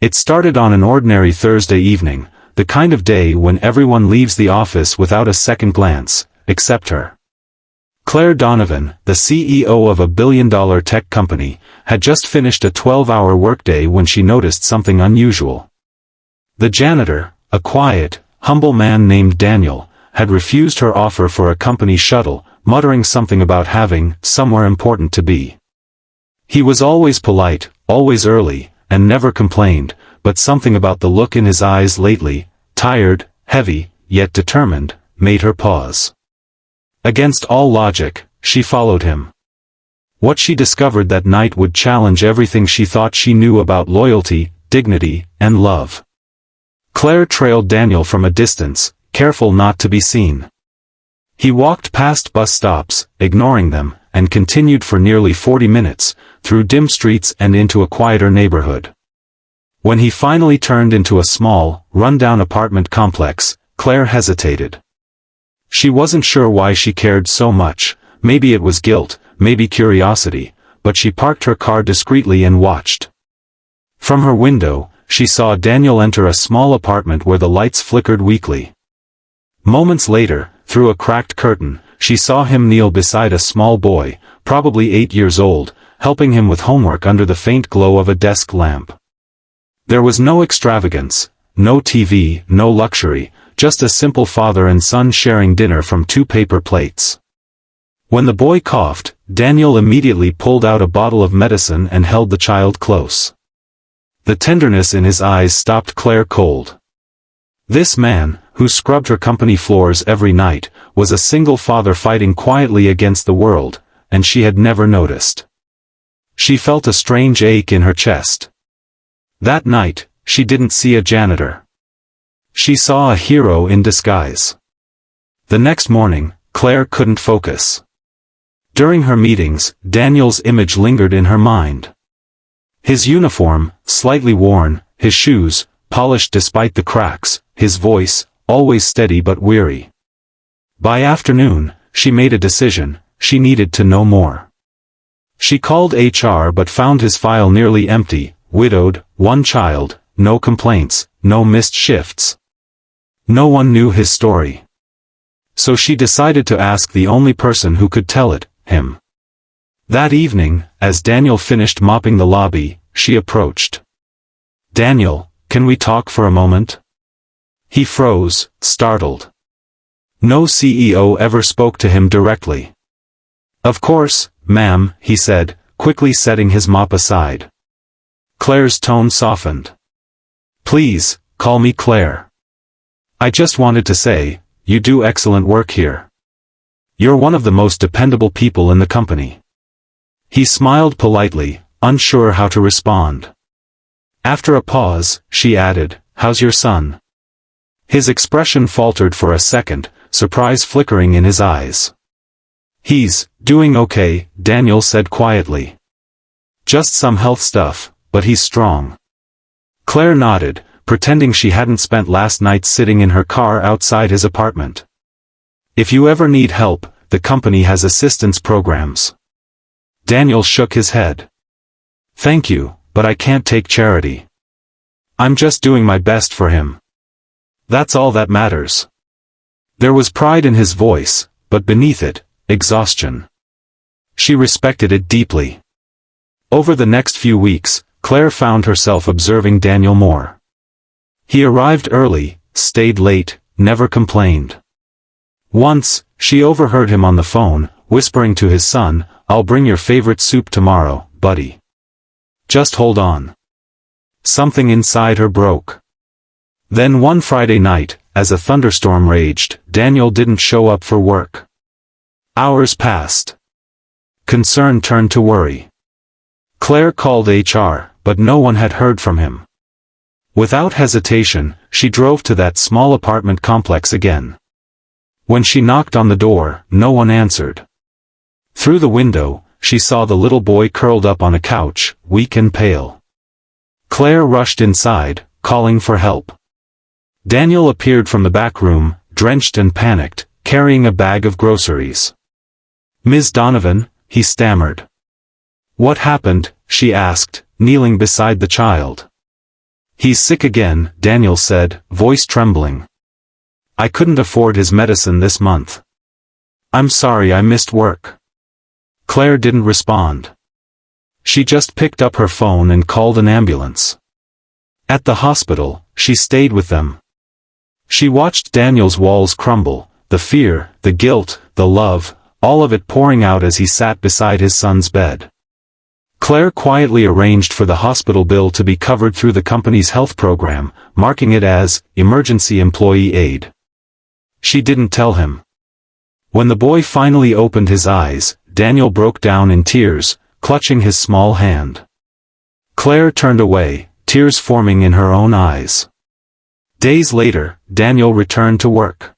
It started on an ordinary Thursday evening, the kind of day when everyone leaves the office without a second glance, except her. Claire Donovan, the CEO of a billion-dollar tech company, had just finished a 12-hour workday when she noticed something unusual. The janitor, a quiet, humble man named Daniel, had refused her offer for a company shuttle, muttering something about having somewhere important to be. He was always polite, always early, and never complained, but something about the look in his eyes lately, tired, heavy, yet determined, made her pause. Against all logic, she followed him. What she discovered that night would challenge everything she thought she knew about loyalty, dignity, and love. Claire trailed Daniel from a distance, careful not to be seen. He walked past bus stops, ignoring them, and continued for nearly 40 minutes, through dim streets and into a quieter neighborhood. When he finally turned into a small, run-down apartment complex, Claire hesitated. She wasn't sure why she cared so much, maybe it was guilt, maybe curiosity, but she parked her car discreetly and watched. From her window, she saw Daniel enter a small apartment where the lights flickered weakly. Moments later, through a cracked curtain, she saw him kneel beside a small boy, probably 8 years old, helping him with homework under the faint glow of a desk lamp. There was no extravagance, no TV, no luxury, just a simple father and son sharing dinner from 2 paper plates. When the boy coughed, Daniel immediately pulled out a bottle of medicine and held the child close. The tenderness in his eyes stopped Claire cold. This man, who scrubbed her company floors every night, was a single father fighting quietly against the world, and she had never noticed. She felt a strange ache in her chest. That night, she didn't see a janitor. She saw a hero in disguise. The next morning, Claire couldn't focus. During her meetings, Daniel's image lingered in her mind. His uniform, slightly worn, his shoes, polished despite the cracks, his voice, always steady but weary. By afternoon, she made a decision: she needed to know more. She called HR but found his file nearly empty, widowed, 1 child, no complaints, no missed shifts. No one knew his story. So she decided to ask the only person who could tell it, him. That evening, as Daniel finished mopping the lobby, she approached. "Daniel, can we talk for a moment?" He froze, startled. No CEO ever spoke to him directly. "Of course, ma'am," he said, quickly setting his mop aside. Claire's tone softened. "Please, call me Claire. I just wanted to say, you do excellent work here. You're one of the most dependable people in the company." He smiled politely, unsure how to respond. After a pause, she added, "How's your son?" His expression faltered for a second, surprise flickering in his eyes. "He's doing okay," Daniel said quietly. "Just some health stuff, but he's strong." Claire nodded, pretending she hadn't spent last night sitting in her car outside his apartment. "If you ever need help, the company has assistance programs." Daniel shook his head. "Thank you, but I can't take charity. I'm just doing my best for him. That's all that matters." There was pride in his voice, but beneath it, exhaustion. She respected it deeply. Over the next few weeks, Claire found herself observing Daniel more. He arrived early, stayed late, never complained. Once, she overheard him on the phone, whispering to his son, "I'll bring your favorite soup tomorrow, buddy. Just hold on." Something inside her broke. Then one Friday night, as a thunderstorm raged, Daniel didn't show up for work. Hours passed. Concern turned to worry. Claire called HR, but no one had heard from him. Without hesitation, she drove to that small apartment complex again. When she knocked on the door, no one answered. Through the window, she saw the little boy curled up on a couch, weak and pale. Claire rushed inside, calling for help. Daniel appeared from the back room, drenched and panicked, carrying a bag of groceries. "Ms. Donovan," he stammered. "What happened?" she asked, kneeling beside the child. "He's sick again," Daniel said, voice trembling. "I couldn't afford his medicine this month. I'm sorry I missed work." Claire didn't respond. She just picked up her phone and called an ambulance. At the hospital, she stayed with them. She watched Daniel's walls crumble, the fear, the guilt, the love, all of it pouring out as he sat beside his son's bed. Claire quietly arranged for the hospital bill to be covered through the company's health program, marking it as emergency employee aid. She didn't tell him. When the boy finally opened his eyes, Daniel broke down in tears, clutching his small hand. Claire turned away, tears forming in her own eyes. Days later, Daniel returned to work.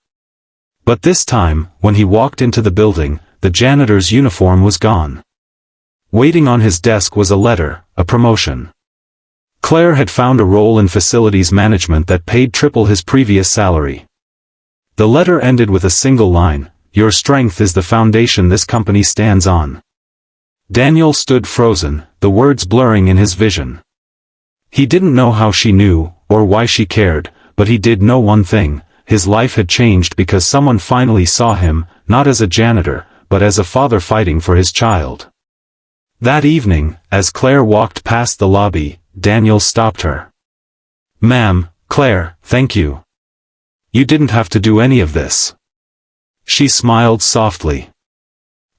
But this time, when he walked into the building, the janitor's uniform was gone. Waiting on his desk was a letter, a promotion. Claire had found a role in facilities management that paid triple his previous salary. The letter ended with a single line, "Your strength is the foundation this company stands on." Daniel stood frozen, the words blurring in his vision. He didn't know how she knew, or why she cared, but he did know one thing: his life had changed because someone finally saw him, not as a janitor, but as a father fighting for his child. That evening, as Claire walked past the lobby, Daniel stopped her. "Ma'am, Claire, thank you. You didn't have to do any of this." She smiled softly.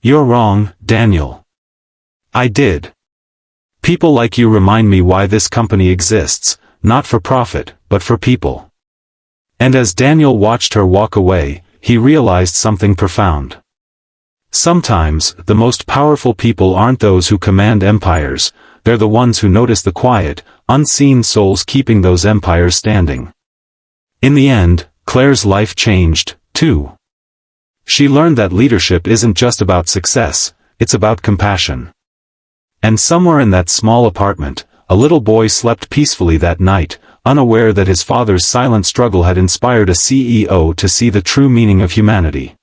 "You're wrong, Daniel. I did. People like you remind me why this company exists, not for profit, but for people." And as Daniel watched her walk away, he realized something profound. Sometimes, the most powerful people aren't those who command empires, they're the ones who notice the quiet, unseen souls keeping those empires standing. In the end, Claire's life changed, too. She learned that leadership isn't just about success, it's about compassion. And somewhere in that small apartment, a little boy slept peacefully that night, unaware that his father's silent struggle had inspired a CEO to see the true meaning of humanity.